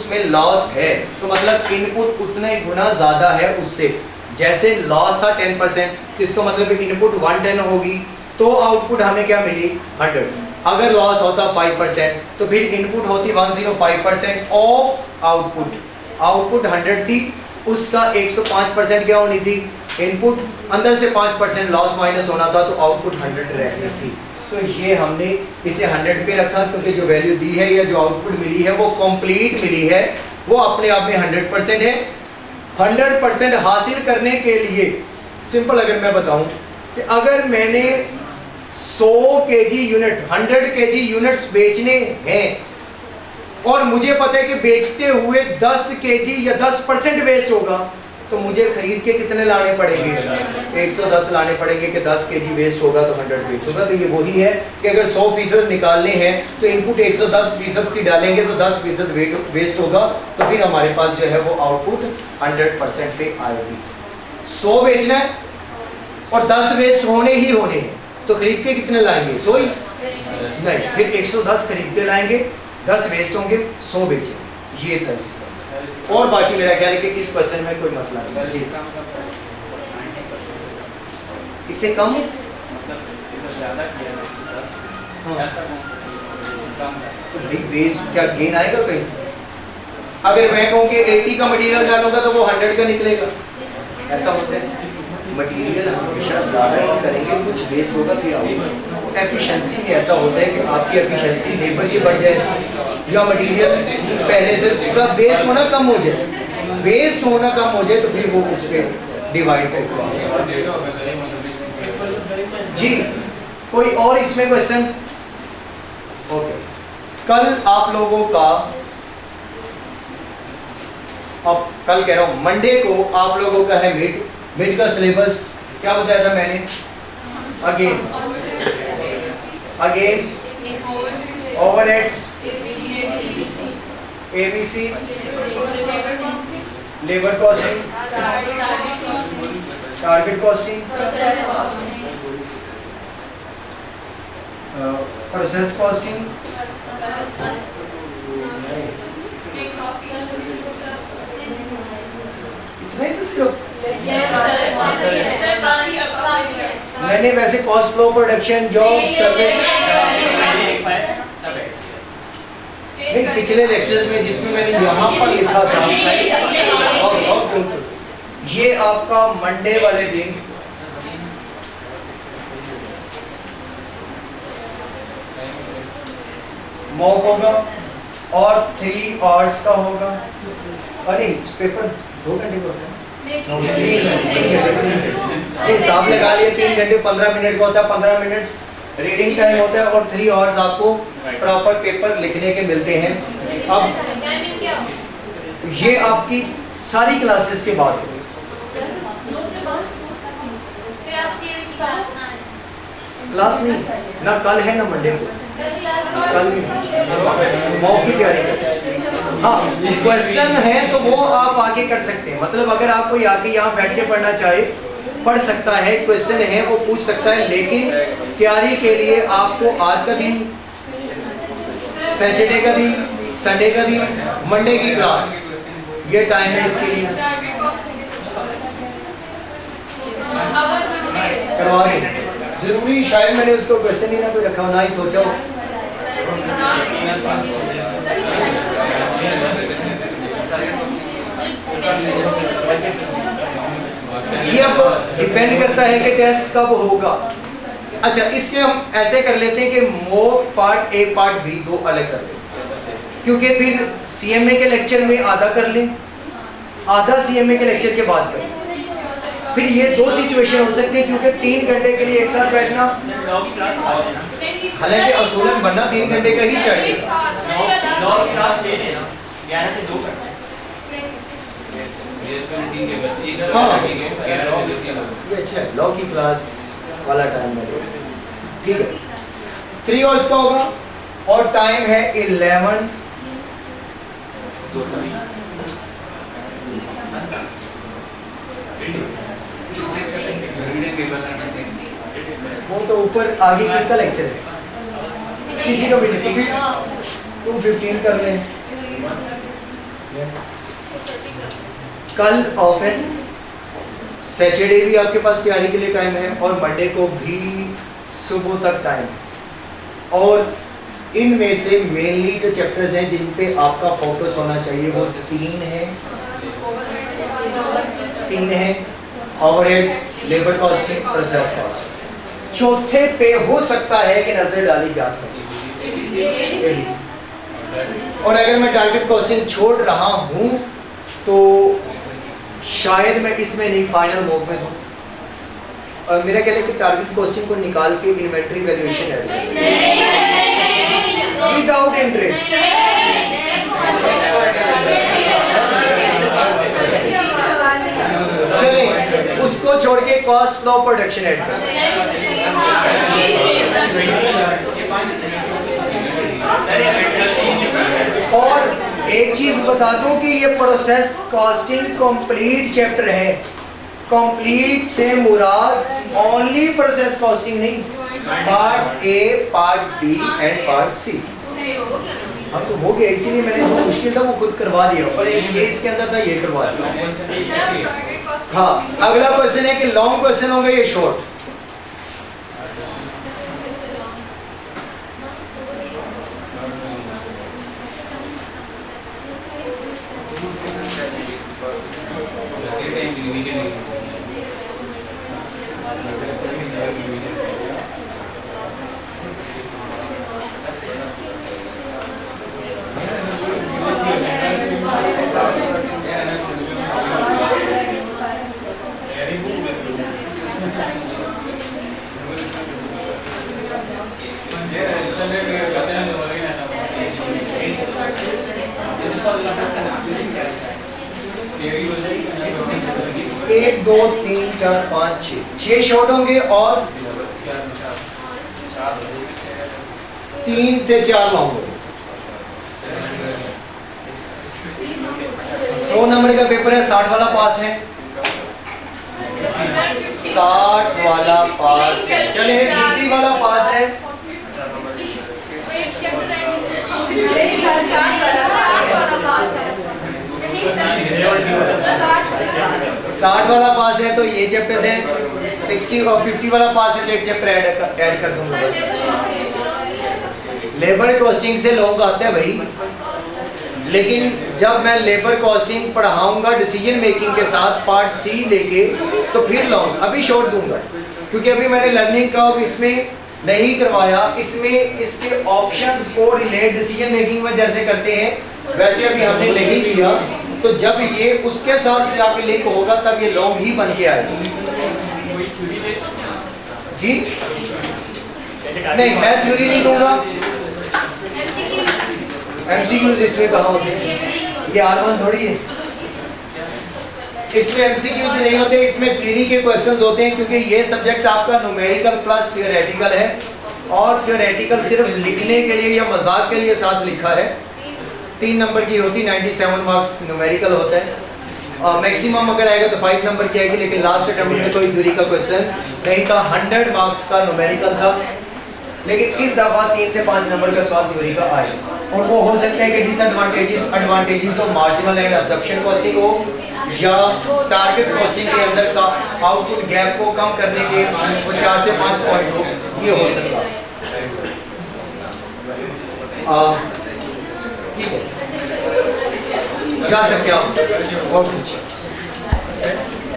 उसमें लॉस है तो मतलब इनपुट उतने गुना ज़्यादा है उससे। जैसे लॉस था 10%, तो इसका मतलब इनपुट 110 होगी तो आउटपुट हमें क्या मिली 100। अगर लॉस होता 5% तो फिर इनपुट होती 105% ऑफ आउटपुट। आउटपुट 100 थी, उसका 105% क्या होनी थी इनपुट, अंदर से 5% लॉस माइनस होना था तो आउटपुट 100 रहनी थी। तो ये हमने इसे 100 पे रखा क्योंकि जो वैल्यू दी है या जो आउटपुट मिली है वो कंप्लीट मिली है, वो अपने आप में 100% है। 100% हासिल करने के लिए सिंपल अगर मैं बताऊं कि अगर मैंने 100 केजी यूनिट 100 केजी यूनिट्स बेचने हैं और मुझे पता है कि बेचते हुए 10 केजी या 10% वेस्ट होगा, तो मुझे खरीद के कितने लाने पड़ेंगे 110 लाने पड़ेंगे कि 10 केजी वेस्ट होगा तो 100 वेस्ट होगा। तो ये वही है कि अगर 100% निकालने हैं तो इनपुट 110% की डालेंगे तो 10% वेस्ट होगा, तो फिर हमारे पास जो है वो आउटपुट 100% पे आएगी। 100 बेचना है और 10 वेस्ट होने ही होने हैं, तो खरीद के कितने लाएंगे 100 ही नहीं, फिर 110 खरीद के लाएंगे, 10 वेस्ट होंगे, 100 बेचेंगे। ये था इसका। और बाकी मेरा ख्याल है कि इस क्वेश्चन में कोई मसला नहीं जी। इससे कम तो भाई वेस्ट क्या गेन आएगा कहीं से? अगर मैं कहूँ कि 80 का मटेरियल डालूंगा तो वो 100 का निकलेगा, ऐसा होता है। मटेरियल हमेशा ज़्यादा ही करेंगे, कुछ वेस्ट होगा फिर आउटपुट। एफिशिएंसी में ऐसा होता है कि आपकी एफिशिएंसी लेबर की बढ़ जाए या मटेरियल पहले से वेस्ट होना कम हो जाए, वेस्ट होना कम हो जाए तो फिर वो उस पर डिवाइड करके जी। कोई और इसमें क्वेश्चन? ओके, कल आप लोगों का, अब कल कह रहा हूँ मंडे को आप लोगों का है मिड का सिलेबस। क्या बताया था मैंने? Again overheads, ABC, labour costing, target costing, process costing, इतना ही तो सिर्फ। मैंने वैसे cost flow, production, job, service नहीं, पिछले लेक्चर्स में जिसमें मैंने यहाँ पर लिखा था ये आपका मंडे वाले दिन मॉक होगा और 3 आवर्स का होगा। अरे पेपर 2 घंटे का होता है, हिसाब लगा लिए 3 घंटे 15 मिनट का होता है, 15 मिनट रीडिंग टाइम होता है और 3 आवर्स आपको प्रॉपर पेपर लिखने के मिलते हैं। अब ये आपकी सारी क्लासेस के बाद क्लास नहीं ना, कल है ना मंडे को, कल मॉक की तैयारी करते। हाँ, क्वेश्चन है तो वो आप आगे कर सकते हैं, मतलब अगर आप कोई आके यहाँ बैठ के पढ़ना चाहे पढ़ सकता है, क्वेश्चन है वो पूछ सकता है, लेकिन तैयारी के लिए आपको आज का दिन, सैटरडे का दिन, संडे का दिन, मंडे की क्लास, ये टाइम है इसके लिए करवा रहे। जरूरी शायद मैंने उसको क्वेश्चन ही ना कोई रखा हो, ना ही सोचा हो। ये अब डिपेंड करता है कि टेस्ट कब होगा। अच्छा, इसके हम ऐसे कर लेते हैं कि mock part A part B 2 अलग कर लेते, क्योंकि फिर सीएमए के लेक्चर में आधा कर लें, आधा सीएमए के लेक्चर के बाद कर लें। फिर ये 2 सिचुएशन हो सकती है, क्योंकि 3 घंटे के लिए एक साथ बैठना, हालांकि असूलन बनना 3 घंटे का ही चाहिए। हाँ, ये अच्छा है, लॉ की क्लास वाला टाइम है, ठीक है। 3 आवर्स का होगा और टाइम है 11। वो तो ऊपर आगे कितना लेक्चर है किसी का भी नहीं, तो फिर 2:15 कर लें। कल ऑफ है, सैटरडे भी आपके पास तैयारी के लिए टाइम है और मंडे को भी सुबह तक टाइम। और इनमें से मेनली जो चैप्टर्स हैं जिन पे आपका फोकस होना चाहिए वो तीन है, overheads, labour costing, process cost. चौथे पे हो सकता है कि नजर डाली जा सके। और अगर मैं टारगेट कॉस्टिंग छोड़ रहा हूं तो शायद मैं इसमें नहीं, फाइनल मूव में हूं। और मेरा कहना है कि टारगेट कॉस्टिंग को निकाल के inventory valuation add without interest. चलिए उसको छोड़ के कॉस्ट फ्लो प्रोडक्शन ऐड करें। और एक चीज बता दूं कि ये प्रोसेस कॉस्टिंग कंप्लीट चैप्टर है। कंप्लीट से मुराद ओनली प्रोसेस कॉस्टिंग नहीं, part A, part B and part C. हम तो हो गया, इसीलिए मैंने जो मुश्किल था वो खुद करवा दिया, और ये इसके अंदर था, ये करवा दिया। हाँ, अगला क्वेश्चन है कि लॉन्ग क्वेश्चन होंगे ये शॉर्ट। एक, दो, तीन, चार, पाँच, छह शॉर्ट होंगे और 3 से 4 लॉन्ग होंगे। 100 नंबर का पेपर है, 60 वाला पास है, 60 वाला पास है। चलिए 50 वाला पास है, 60 वाला पास है तो ये चैप्टर है। 60 और 50 वाला पास है तो एक चैप्टर ऐड कर दूंगा बस। लेबर कॉस्टिंग से लोग आते हैं भाई, लेकिन जब मैं लेबर कॉस्टिंग पढ़ाऊंगा डिसीजन मेकिंग के साथ पार्ट सी लेके तो फिर लॉन्ग, अभी शॉर्ट दूंगा क्योंकि अभी मैंने लर्निंग का इसमें नहीं करवाया। इसमें इसके ऑप्शंस को रिलेट डिसीजन मेकिंग में जैसे करते हैं वैसे अभी हमने नहीं किया, तो जब ये उसके साथ जाके लिंक होगा तब ये लॉन्ग ही बन के आएगा। जी नहीं, मैं थ्योरी नहीं दूंगा। एमसीक्यूज इसमें कहाँ होते हैं? ये R1 थोड़ी है, इसमें एमसीक्यूज नहीं होते, इसमें थ्योरी के क्वेश्चंस होते हैं क्योंकि ये सब्जेक्ट आपका न्यूमेरिकल प्लस थियोरेटिकल है और थियोरेटिकल सिर्फ लिखने के लिए या मजाक के लिए साथ लिखा है। 3 नंबर की होती, 97 मार्क्स न्यूमेरिकल होता है। मैक्सिमम अगर आएगा तो 5 नंबर की आएगी, लेकिन लास्ट अटेम्प्ट में कोई थ्योरी का क्वेश्चन नहीं था। 100 मार्क्स का न्यूमेरिकल था, लेकिन इस दफा 3 से 5 नंबर का सवाल थ्योरी का आएगा। और वो हो सकता है कि disadvantages advantages of marginal and absorption costing हो या टारगेट कॉस्टिंग के अंदर का आउटपुट गैप को कम करने के वो 4 से 5 पॉइंट हो, ये हो सकता है। ठीक है, जा सकते हैं आप। बहुत कुछ